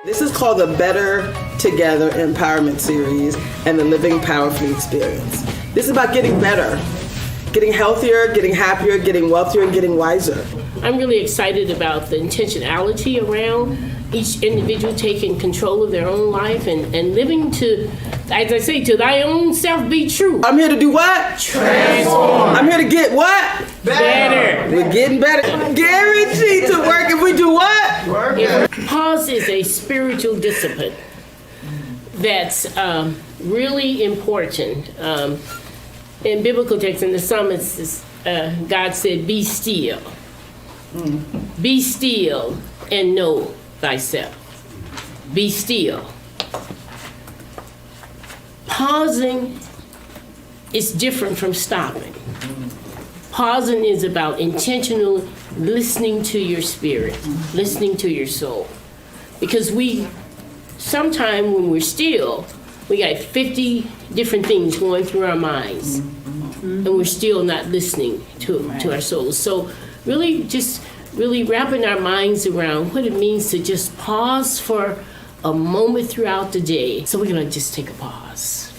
This is called the Better Together Empowerment Series and the Living Powerfully Experience. This is about getting better, getting healthier, getting happier, getting wealthier, and getting wiser. I'm really excited about the intentionality around each individual taking control of their own life and living to, as I say, to thy own self be true. I'm here to do what? Transform. I'm here to get what? Better. We're getting better. Guaranteed to work if we do what? Work. Pause is a spiritual discipline that's really important. In biblical texts, in the Psalms, God said, be still. Be still and know thyself. Be still. Pausing is different from stopping. Pausing is about intentional listening to your spirit, listening to your soul. Because sometimes when we're still, we got 50 different things going through our minds, and we're still not listening to our souls. So really wrapping our minds around what it means to just pause for a moment throughout the day. So we're gonna just take a pause.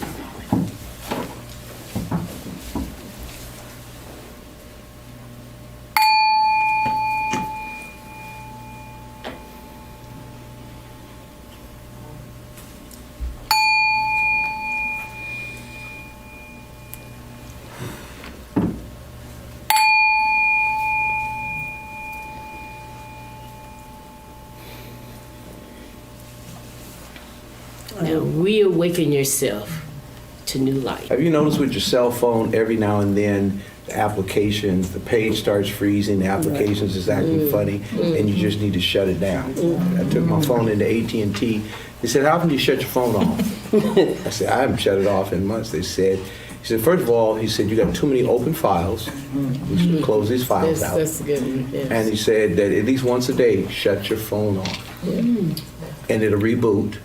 Now reawaken yourself to new life. Have you noticed with your cell phone, every now and then, the applications, the page starts freezing, the applications is acting funny, and you just need to shut it down. I took my phone into AT&T. They said, how can you shut your phone off? I said, I haven't shut it off in months. They said, he said, first of all, he said, you got too many open files. We should close these files out. That's good. Yes. And he said that at least once a day, shut your phone off. And it'll reboot.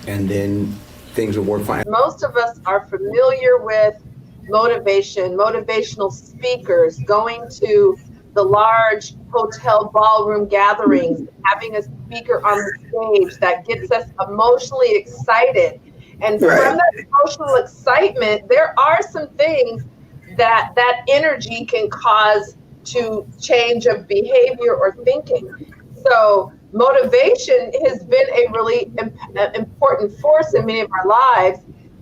And then things will work fine. Most of us are familiar with motivational speakers, going to the large hotel ballroom gatherings, having a speaker on the stage that gets us emotionally excited. And from that emotional excitement, there are some things that energy can cause to change of behavior or thinking. So motivation has been a really important force in many of our lives,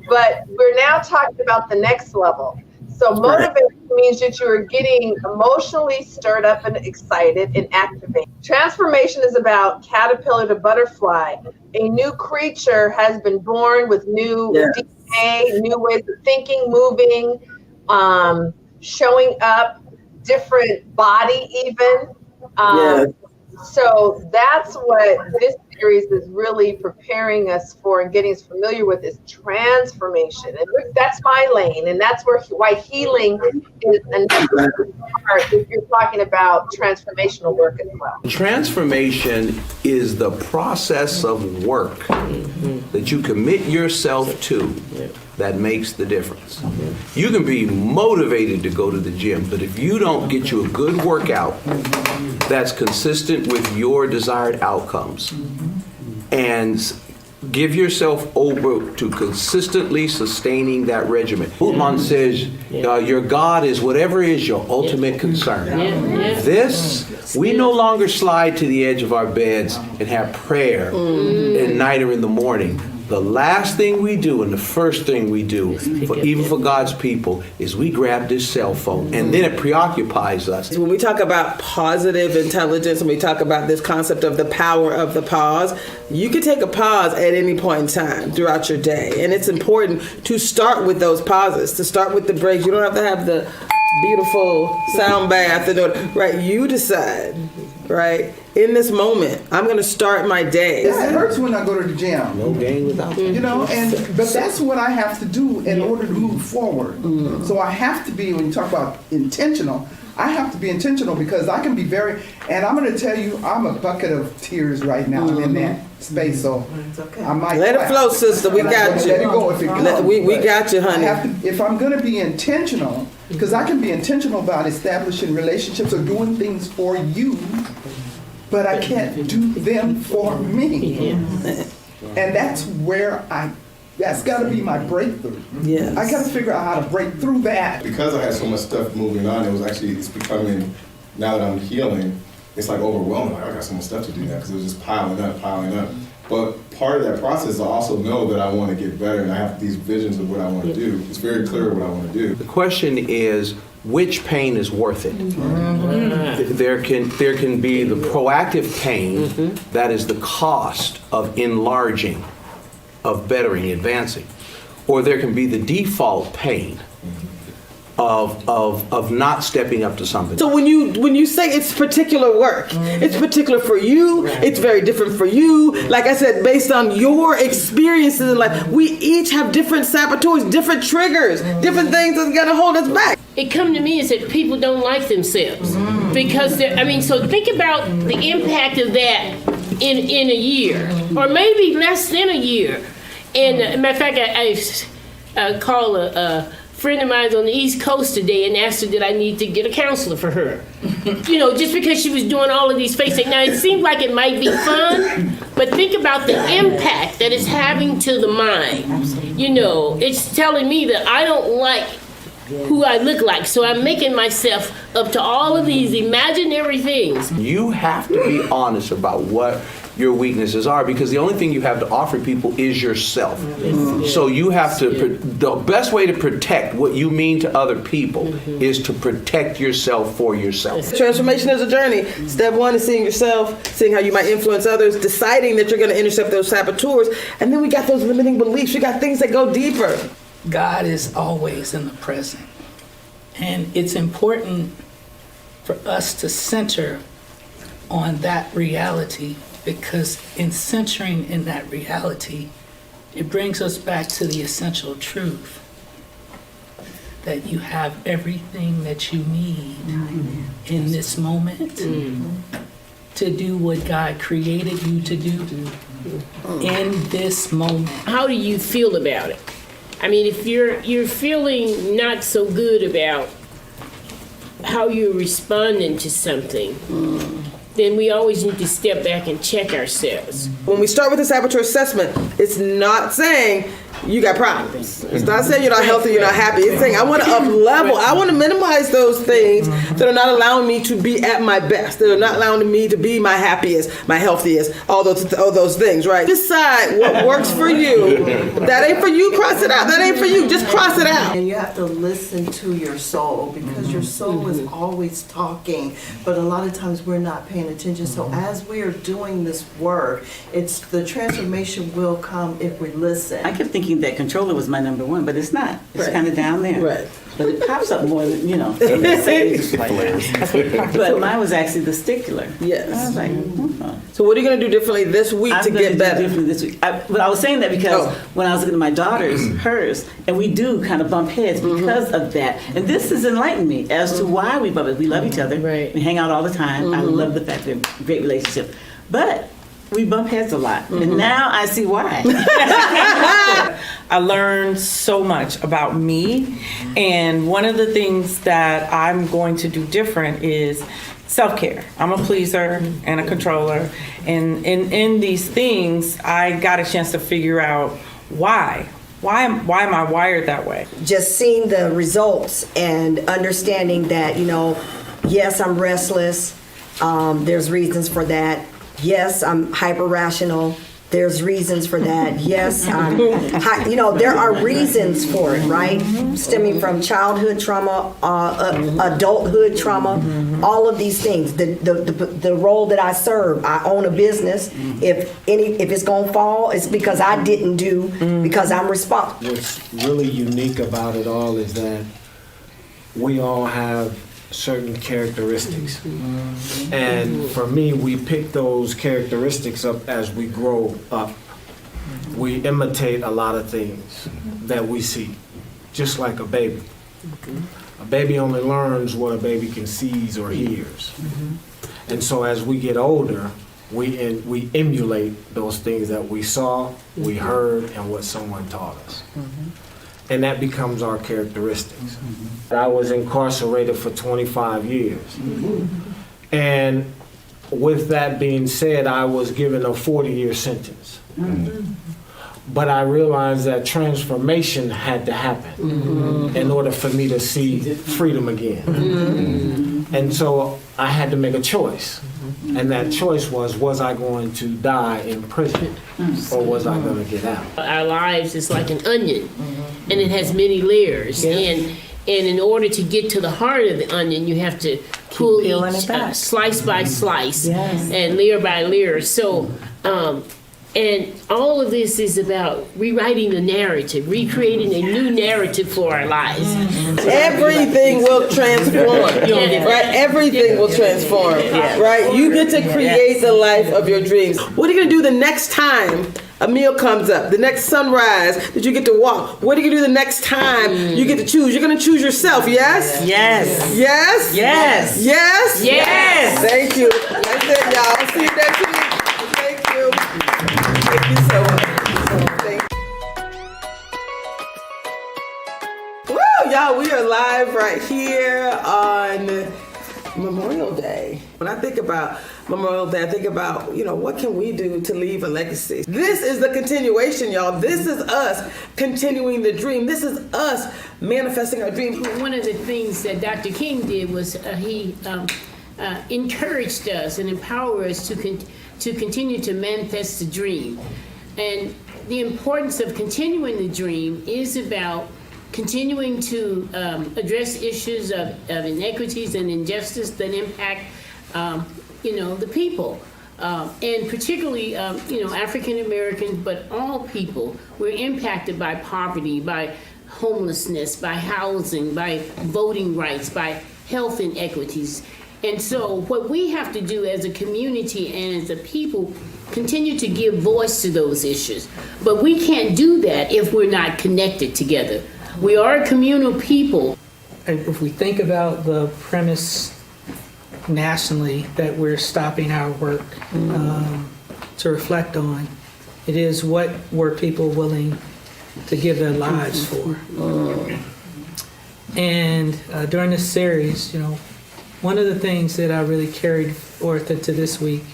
but we're now talking about the next level. So motivation means that you are getting emotionally stirred up and excited and activated. Transformation is about caterpillar to butterfly. A new creature has been born with new DNA, new ways of thinking, moving, showing up, different body even. So that's what this series is really preparing us for and getting us familiar with, is transformation. And that's my lane, and that's why healing is another part if you're talking about transformational work as well. Transformation is the process of work that you commit yourself to that makes the difference. You can be motivated to go to the gym, but if you don't get you a good workout that's consistent with your desired outcomes, and give yourself over to consistently sustaining that regimen. Buddha says, your God is whatever is your ultimate concern. This, we no longer slide to the edge of our beds and have prayer at night or in the morning. The last thing we do and the first thing we do, even for God's people, is we grab this cell phone, and then it preoccupies us. When we talk about positive intelligence and we talk about this concept of the power of the pause, you can take a pause at any point in time throughout your day. And it's important to start with those pauses, to start with the breaks. You don't have to have the beautiful sound bath, right? You decide, right? In this moment, I'm going to start my day. It hurts when I go to the gym. No gain without that. You know, but that's what I have to do in order to move forward. So I have to be, when you talk about intentional, I have to be intentional, because I can be and I'm going to tell you, I'm a bucket of tears right now. I'm in that space, so I might let it flow, sister. We got you. Let it go if it comes. We got you, honey. If I'm going to be intentional, because I can be intentional about establishing relationships or doing things for you, but I can't do them for me. And that's where that's got to be my breakthrough. Yes. I got to figure out how to break through that. Because I had so much stuff moving on, it's becoming, now that I'm healing, it's like overwhelming. Like, I got so much stuff to do now because it was just piling up. But part of that process, I also know that I want to get better and I have these visions of what I want to do. It's very clear what I want to do. The question is, which pain is worth it? There can be the proactive pain that is the cost of enlarging, of bettering, advancing. Or there can be the default pain of not stepping up to something. So when you say it's particular work, it's particular for you, it's very different for you. Like I said, based on your experiences in life, we each have different saboteurs, different triggers, different things that's gonna hold us back. It come to me is that people don't like themselves because so think about the impact of that in a year or maybe less than a year. And matter of fact, I called a friend of mine on the East Coast today and asked her did I need to get a counselor for her. Just because she was doing all of these face things. Now it seems like it might be fun, but think about the impact that it's having to the mind. It's telling me that I don't like who I look like. So I'm making myself up to all of these imaginary things. You have to be honest about what your weaknesses are because the only thing you have to offer people is yourself. So you have to, the best way to protect what you mean to other people is to protect yourself for yourself. Transformation is a journey. Step one is seeing yourself, seeing how you might influence others, deciding that you're going to intercept those saboteurs, and then we got those limiting beliefs. We got things that go deeper. God is always in the present. And it's important for us to center on that reality because in centering in that reality, it brings us back to the essential truth that you have everything that you need in this moment to do what God created you to do in this moment. How do you feel about it? If you're feeling not so good about how you're responding to something, then we always need to step back and check ourselves. When we start with the saboteur assessment, it's not saying you got problems. It's not saying you're not healthy, you're not happy. It's saying I want to up level. I want to minimize those things that are not allowing me to be at my best, that are not allowing me to be my happiest, my healthiest, all those things, right? Decide what works for you. That ain't for you, cross it out. That ain't for you, just cross it out. And you have to listen to your soul because your soul is always talking, but a lot of times we're not paying attention. So as we are doing this work, the transformation will come if we listen. I kept thinking that controller was my number one, but it's not. It's kind of down there. Right. But it pops up more than, But mine was actually the stickler. Yes. I was like, So what are you going to do differently this week to get better? Differently this week. But I was saying that because when I was looking at my daughter's, hers, and we do kind of bump heads because of that. And this has enlightened me as to why we bump it. We love each other. Right. We hang out all the time. I love the fact that we have a great relationship. But we bump heads a lot. And now I see why. I learned so much about me. And one of the things that I'm going to do different is self-care. I'm a pleaser and a controller. And in these things, I got a chance to figure out why. Why am I wired that way? Just seeing the results and understanding that, yes, I'm restless. There's reasons for that. Yes, I'm hyper rational. There's reasons for that. Yes, there are reasons for it, right? Stemming from childhood trauma, adulthood trauma, all of these things. The role that I serve, I own a business. If it's gonna fall, it's because I didn't do, because I'm responsible. What's really unique about it all is that we all have certain characteristics. And for me, we pick those characteristics up as we grow up. We imitate a lot of things that we see, just like a baby. A baby only learns what a baby can sees or hears. And so as we get older, we emulate those things that we saw, we heard, and what someone taught us. And that becomes our characteristics. I was incarcerated for 25 years. And with that being said, I was given a 40-year sentence. But I realized that transformation had to happen in order for me to see freedom again. And so I had to make a choice. And that choice was I going to die in prison or was I going to get out? Our lives is like an onion, and it has many layers. And in order to get to the heart of the onion, you have to pull each slice by slice and layer by layer. So, and all of this is about rewriting the narrative, recreating a new narrative for our lives. Everything will transform, right? Everything will transform, right? You get to create the life of your dreams. What are you gonna do the next time a meal comes up, the next sunrise that you get to walk? What are you gonna do the next time you get to choose? You're gonna choose yourself, yes? Yes. Yes? Yes. Yes? Yes. Thank you. That's it, y'all. See you next week. Thank you. Thank you so much. Thank you. Woo, y'all, we are live right here on Memorial Day. When I think about Memorial Day, I think about, what can we do to leave a legacy? This is the continuation, y'all. This is us continuing the dream. This is us manifesting our dream. One of the things that Dr. King did was he encouraged us and empowered us to continue to manifest the dream. And the importance of continuing the dream is about continuing to address issues of inequities and injustice that impact, the people. And particularly, African Americans, but all people were impacted by poverty, by homelessness, by housing, by voting rights, by health inequities. And so what we have to do as a community and as a people, continue to give voice to those issues. But we can't do that if we're not connected together. We are a communal people. If we think about the premise nationally that we're stopping our work to reflect on, it is what were people willing to give their lives for. And during this series, one of the things that I really carried forth into this week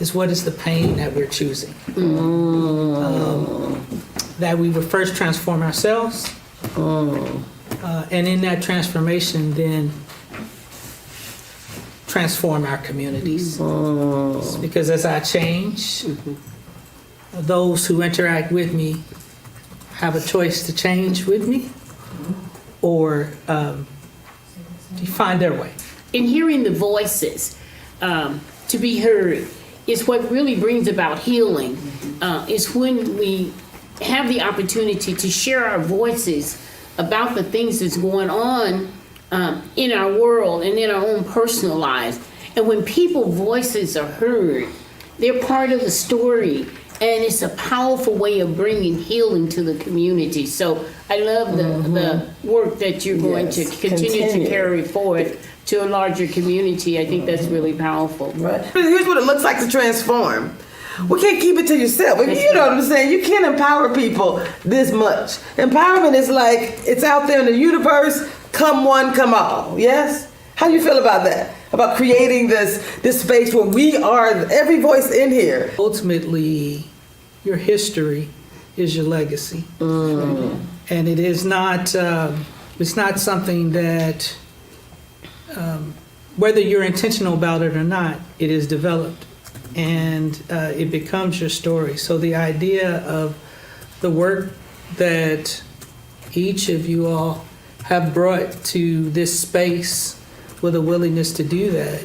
is what is the pain that we're choosing. That we would first transform ourselves, and in that transformation then transform our communities. Because as I change, those who interact with me have a choice to change with me or find their way. In hearing the voices to be heard is what really brings about healing. Is when we have the opportunity to share our voices about the things that's going on in our world and in our own personal lives. And when people's voices are heard, they're part of the story. And it's a powerful way of bringing healing to the community. So I love the work that you're going to continue to carry forward to a larger community. I think that's really powerful. Right. Here's what it looks like to transform. We can't keep it to yourself. You know what I'm saying? You can't empower people this much. Empowerment is like, it's out there in the universe, come one, come all. Yes? How do you feel about that? About creating this space where we are, every voice in here. Ultimately, your history is your legacy. And it is not, it's not something that, whether you're intentional about it or not, it is developed and it becomes your story. So the idea of the work that each of you all have brought to this space with a willingness to do that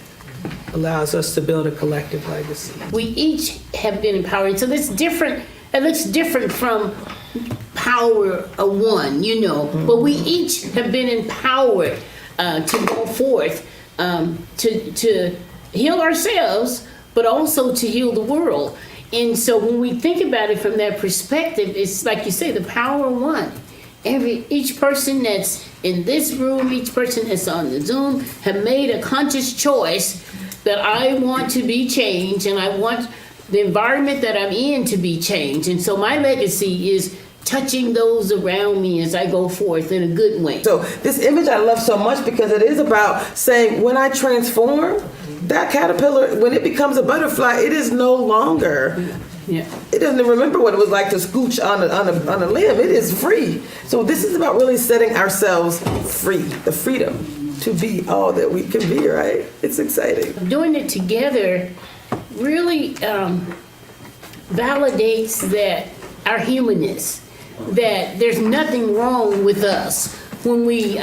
allows us to build a collective legacy. We each have been empowered. So that's different. It looks different from power of one, but we each have been empowered to go forth to heal ourselves, but also to heal the world. And so when we think about it from that perspective, it's like you say, the power of one. Each person that's in this room, each person that's on the Zoom, have made a conscious choice that I want to be changed and I want the environment that I'm in to be changed. And so my legacy is touching those around me as I go forth in a good way. So this image I love so much because it is about saying when I transform, that caterpillar, when it becomes a butterfly, it is no longer. Yeah. It doesn't remember what it was like to scooch on a limb. It is free. So this is about really setting ourselves free, the freedom to be all that we can be, right? It's exciting. Doing it together really validates that our humanness, that there's nothing wrong with us when we,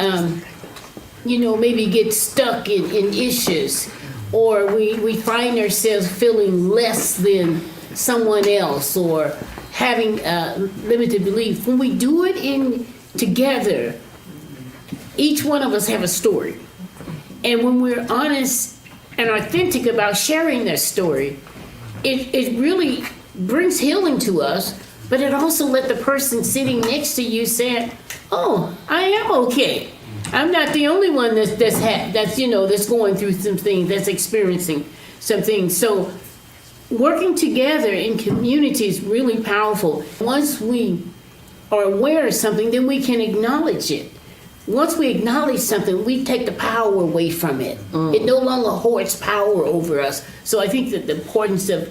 maybe get stuck in issues, or we find ourselves feeling less than someone else, or having limited belief. When we do it together, each one of us have a story. And when we're honest and authentic about sharing that story, it really brings healing to us, but it also let the person sitting next to you say, oh, I am okay. I'm not the only one that's going through some things, that's experiencing some things. So working together in community is really powerful. Once we are aware of something, then we can acknowledge it. Once we acknowledge something, we take the power away from it. It no longer hoards power over us. So I think that the importance of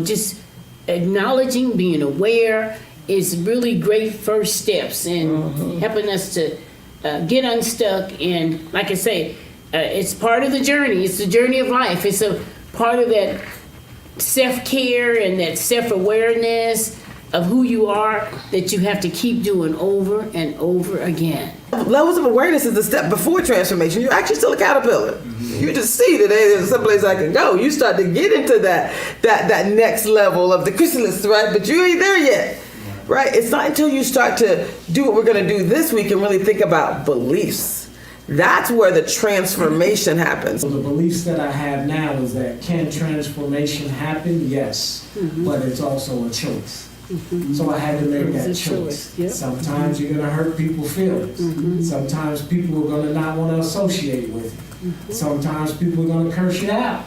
just acknowledging, being aware, is really great first steps in helping us to get unstuck. And like I say, it's part of the journey. It's the journey of life. It's a part of that self-care and that self-awareness of who you are that you have to keep doing over and over again. Levels of awareness is the step before transformation. You're actually still a caterpillar. You just see that there's someplace I can go. You start to get into that next level of the chrysalis, right? But you ain't there yet, right? It's not until you start to do what we're going to do this week and really think about beliefs. That's where the transformation happens. So the beliefs that I have now is that can transformation happen? Yes, but it's also a choice. So I had to make that choice. Yep. Sometimes you're going to hurt people's feelings. Sometimes people are going to not want to associate with you. Sometimes people are going to curse you out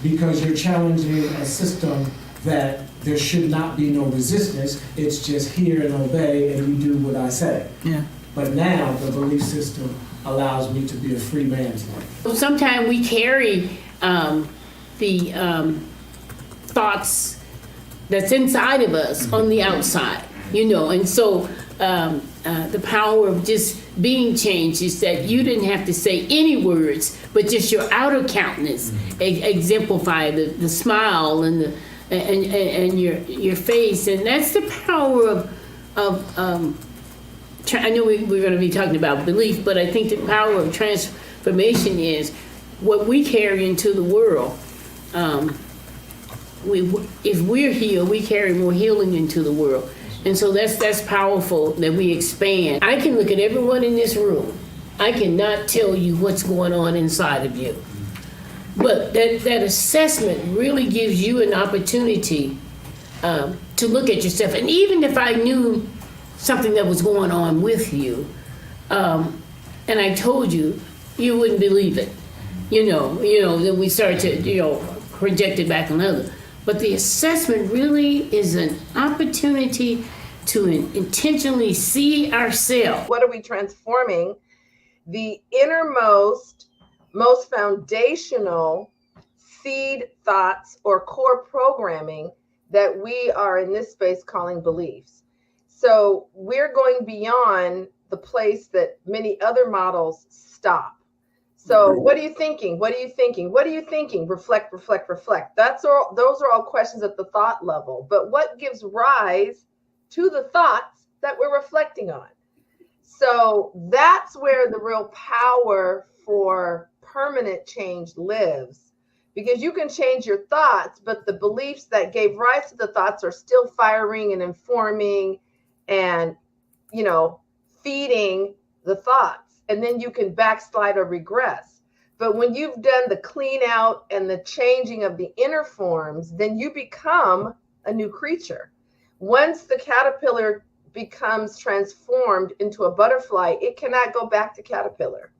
because you're challenging a system that there should not be no resistance. It's just hear and obey and you do what I say. Yeah. But now the belief system allows me to be a free man's life. Sometimes we carry the thoughts that's inside of us on the outside, and so the power of just being changed is that you didn't have to say any words, but just your outer countenance exemplify the smile and your face, and that's the power of I know we're going to be talking about belief, but I think the power of transformation is what we carry into the world. If we're healed, we carry more healing into the world. And so that's powerful that we expand. I can look at everyone in this room. I cannot tell you what's going on inside of you. But that assessment really gives you an opportunity to look at yourself. And even if I knew something that was going on with you, and I told you, you wouldn't believe it. Then we start to, project it back on others. But the assessment really is an opportunity to intentionally see ourselves. What are we transforming? The innermost, most foundational seed thoughts or core programming that we are in this space calling beliefs. So we're going beyond the place that many other models stop. So what are you thinking? What are you thinking? What are you thinking? Reflect, reflect, reflect. Those are all questions at the thought level. But what gives rise to the thoughts that we're reflecting on? So that's where the real power for permanent change lives. Because you can change your thoughts, but the beliefs that gave rise to the thoughts are still firing and informing and, feeding the thoughts. And then you can backslide or regress. But when you've done the clean out and the changing of the inner forms, then you become a new creature. Once the caterpillar becomes transformed into a butterfly, it cannot go back to caterpillar.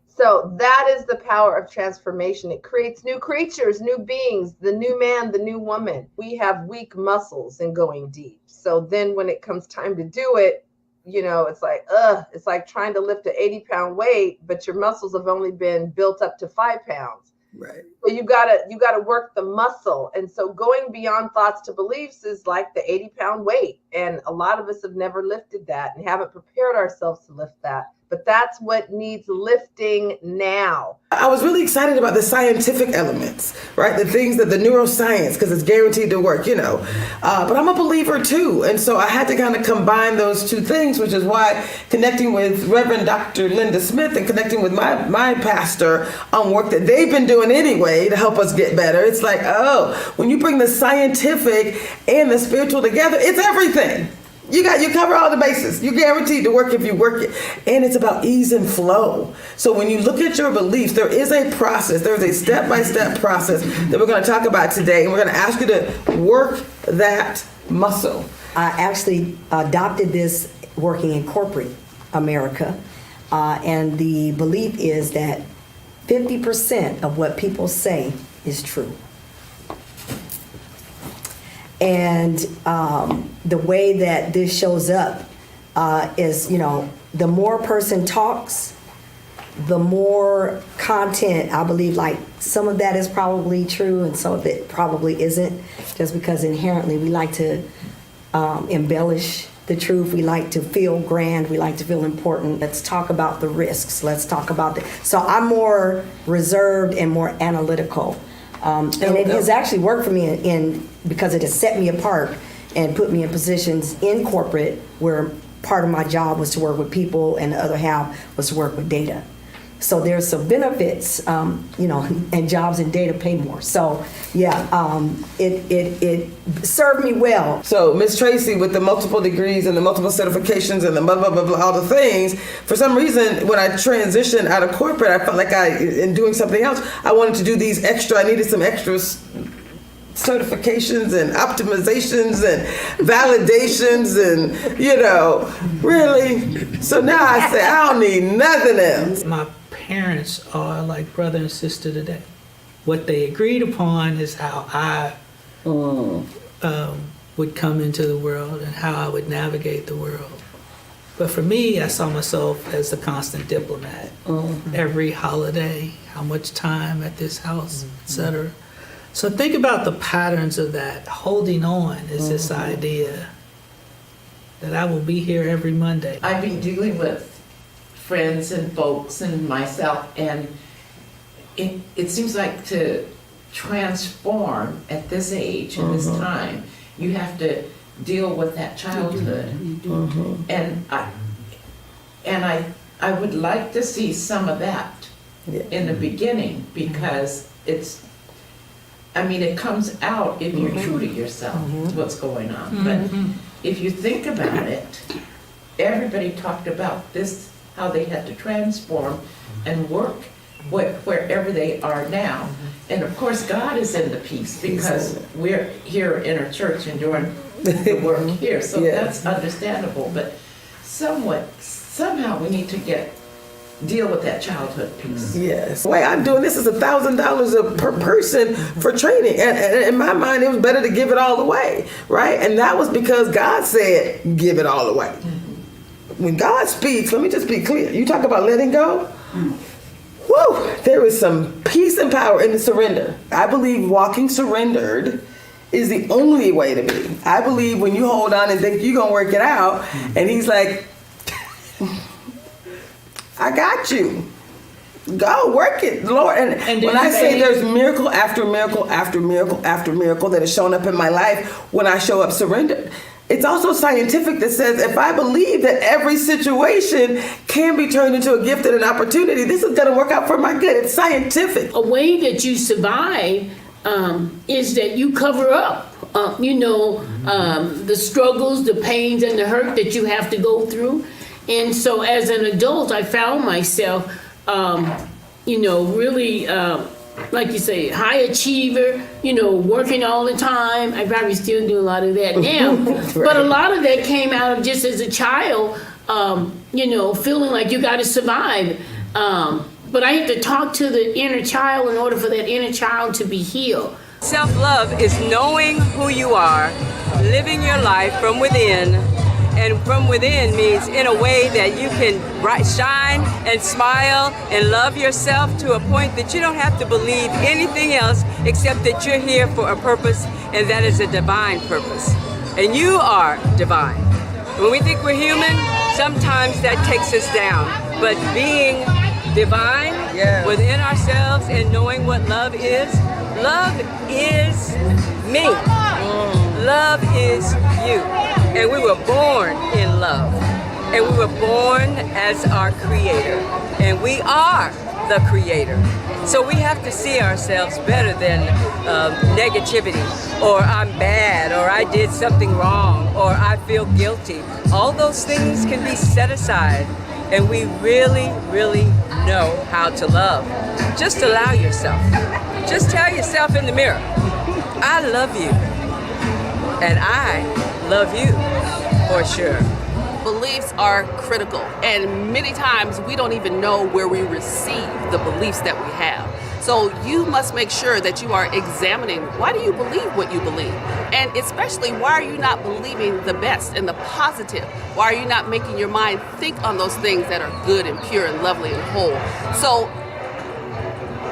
So that is the power of transformation. It creates new creatures, new beings, the new man, the new woman. We have weak muscles in going deep. So then when it comes time to do it, it's like trying to lift an 80-pound weight, but your muscles have only been built up to 5 pounds. Right. So you gotta work the muscle. And so going beyond thoughts to beliefs is like the 80-pound weight. And a lot of us have never lifted that and haven't prepared ourselves to lift that. But that's what needs lifting now. I was really excited about the scientific elements, right? The things that the neuroscience, because it's guaranteed to work, But I'm a believer too. And so I had to kind of combine those two things, which is why connecting with Reverend Dr. Linda Smith and connecting with my pastor on work that they've been doing anyway to help us get better. It's like, when you bring the scientific and the spiritual together, it's everything. You cover all the bases. You're guaranteed to work if you work it. And it's about ease and flow. So when you look at your beliefs, there is a process. There's a step-by-step process that we're going to talk about today. And we're going to ask you to work that muscle. I actually adopted this working in corporate America. And the belief is that 50% of what people say is true. And the way that this shows up is, the more a person talks, the more content, I believe, like some of that is probably true and some of it probably isn't, just because inherently we like to embellish the truth. We like to feel grand. We like to feel important. Let's talk about the risks. Let's talk about So I'm more reserved and more analytical. And it has actually worked for me because it has set me apart and put me in positions in corporate where part of my job was to work with people and the other half was to work with data. So there's some benefits, and jobs in data pay more. So it served me well. So Miss Tracy, with the multiple degrees and the multiple certifications and the blah, blah, blah, blah, all the things, for some reason, when I transitioned out of corporate, I felt like in doing something else, I wanted to do these I needed some extra certifications and optimizations and validations and, really. So now I say, I don't need nothing else. My parents are like brother and sister today. What they agreed upon is how I would come into the world and how I would navigate the world. But for me, I saw myself as a constant diplomat. Every holiday, how much time at this house, etc. So think about the patterns of that. Holding on is this idea that I will be here every Monday. I've been dealing with friends and folks and myself, and it seems like to transform at this age and this time, you have to deal with that childhood. And I would like to see some of that in the beginning, because it comes out if you're true to yourself, what's going on. But if you think about it, everybody talked about this, how they had to transform and work wherever they are now. And of course, God is in the piece, because we're here in our church and doing the work here. So that's understandable. But somehow we need to deal with that childhood piece. Yes. The way I'm doing this is $1,000 per person for training. And in my mind, it was better to give it all away, right? And that was because God said, give it all away. When God speaks, let me just be clear. You talk about letting go. Woo! There is some peace and power in the surrender. I believe walking surrendered is the only way to be. I believe when you hold on and think you're going to work it out, and he's like, I got you. Go work it, Lord. And when I say there's miracle after miracle after miracle after miracle that has shown up in my life when I show up surrendered, it's also scientific that says if I believe that every situation can be turned into a gift and an opportunity, this is going to work out for my good. It's scientific. A way that you survive is that you cover up, the struggles, the pains, and the hurt that you have to go through. And so as an adult, I found myself, really, like you say, high achiever, working all the time. I probably still do a lot of that now. Right. But a lot of that came out of just as a child, feeling like you got to survive. But I have to talk to the inner child in order for that inner child to be healed. Self-love is knowing who you are, living your life from within, And from within means in a way that you can shine and smile and love yourself to a point that you don't have to believe anything else except that you're here for a purpose, and that is a divine purpose. And you are divine. When we think we're human, sometimes that takes us down. But being divine within ourselves and knowing what love is me. Love is you. And we were born in love. And we were born as our creator. And we are the creator. So we have to see ourselves better than negativity, or I'm bad, or I did something wrong, or I feel guilty. All those things can be set aside, and we really, really know how to love. Just allow yourself. Just tell yourself in the mirror, I love you, and I love you for sure. Beliefs are critical, and many times we don't even know where we receive the beliefs that we have. So you must make sure that you are examining, why do you believe what you believe? And especially, why are you not believing the best and the positive? Why are you not making your mind think on those things that are good and pure and lovely and whole? So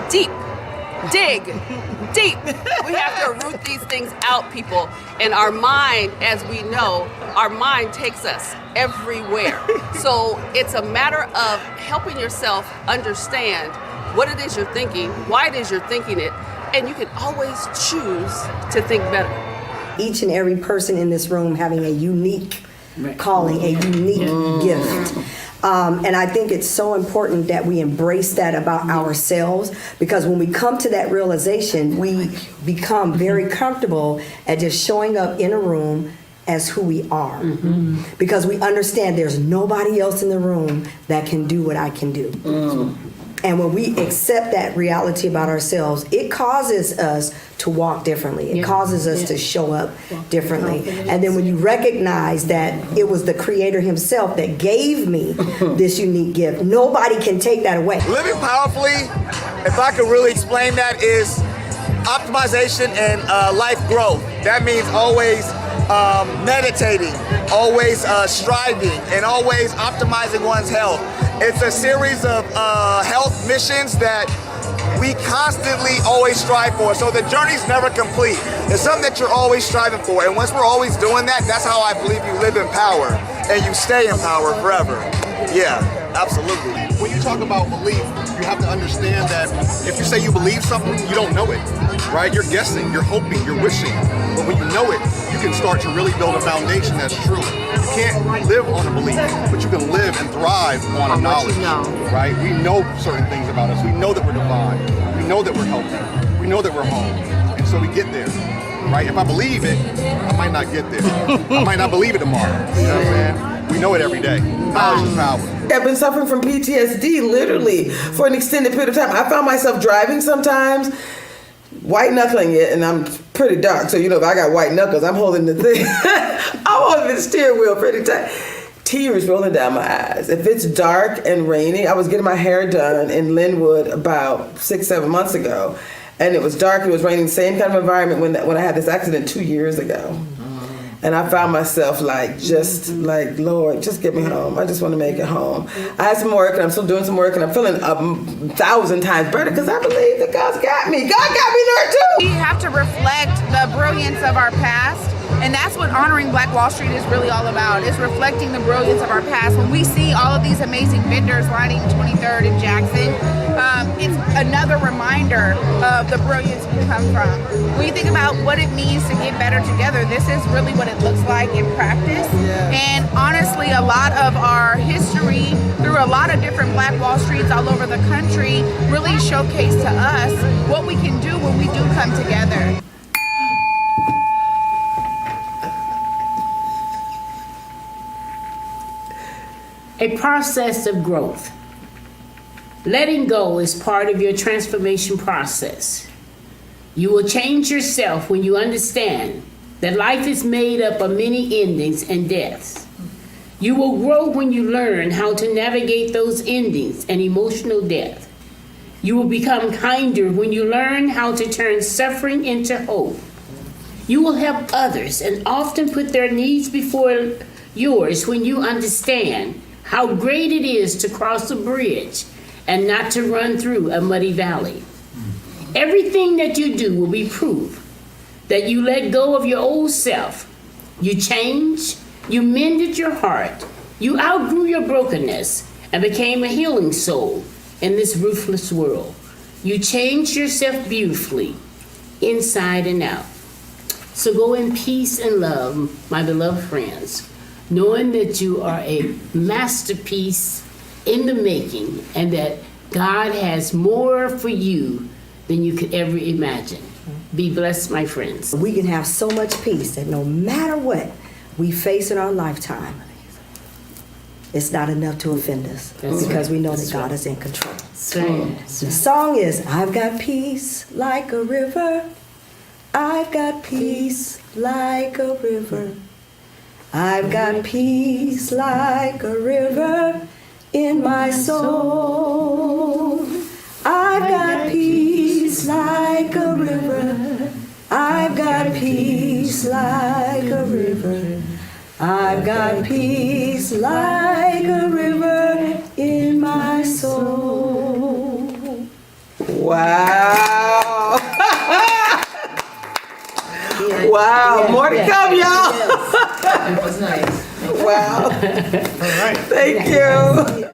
dig deep. We have to root these things out, people. And our mind, as we know, our mind takes us everywhere. So it's a matter of helping yourself understand what it is you're thinking, why it is you're thinking it, and you can always choose to think better. Each and every person in this room having a unique calling, a unique gift. And I think it's so important that we embrace that about ourselves, because when we come to that realization, we become very comfortable at just showing up in a room as who we are. Because we understand there's nobody else in the room that can do what I can do. And when we accept that reality about ourselves, it causes us to walk differently. It causes us to show up differently. And then when you recognize that it was the Creator Himself that gave me this unique gift, nobody can take that away. Living powerfully, if I could really explain that, is optimization and life growth. That means always meditating, always striving, and always optimizing one's health. It's a series of health missions that we constantly always strive for. So the journey's never complete. It's something that you're always striving for. And once we're always doing that, that's how I believe you live in power and you stay in power forever. Yeah, absolutely. When you talk about belief, you have to understand that if you say you believe something, you don't know it, right? You're guessing, you're hoping, you're wishing. But when you know it, you can start to really build a foundation that's true. You can't live on a belief, but you can live and thrive on a knowledge, right? We know certain things about us. We know that we're divine. We know that we're healthy. We know that we're home. And so we get there, right? If I believe it, I might not get there. I might not believe it tomorrow. You know what I'm saying? We know it every day. Knowledge is power. I've been suffering from PTSD literally for an extended period of time. I found myself driving sometimes, white knuckling it, and I'm pretty dark. So, if I got white knuckles, I'm holding the thing. I'm holding the steering wheel pretty tight. Tears rolling down my eyes. If it's dark and rainy, I was getting my hair done in Linwood about 6-7 months ago. And it was dark, it was raining, same kind of environment when I had this accident 2 years ago. And I found myself Lord, just get me home. I just want to make it home. I had some work, and I'm still doing some work, and I'm feeling 1,000 times better because I believe that God's got me. God got me there too. We have to reflect the brilliance of our past. And that's what honoring Black Wall Street is really all about, is reflecting the brilliance of our past. When we see all of these amazing vendors lining 23rd and Jackson, it's another reminder of the brilliance we come from. When you think about what it means to get better together, this is really what it looks like in practice. And honestly, a lot of our history through a lot of different Black Wall Streets all over the country really showcase to us what we can do when we do come together. A process of growth. Letting go is part of your transformation process. You will change yourself when you understand that life is made up of many endings and deaths. You will grow when you learn how to navigate those endings and emotional death. You will become kinder when you learn how to turn suffering into hope. You will help others and often put their needs before yours when you understand how great it is to cross a bridge and not to run through a muddy valley. Everything that you do will be proof that you let go of your old self. You changed, you mended your heart, you outgrew your brokenness and became a healing soul in this ruthless world. You changed yourself beautifully, inside and out. So go in peace and love, my beloved friends, knowing that you are a masterpiece in the making and that God has more for you than you could ever imagine. Be blessed, my friends. We can have so much peace that no matter what we face in our lifetime, it's not enough to offend us because we know that God is in control. The song is, I've got peace like a river. I've got peace like a river. I've got peace like a river in my soul. I've got peace like a river. I've got peace like a river. I've got peace like a river in my soul. Wow. Wow. More to come, y'all. It was nice. Wow. All right. Thank you.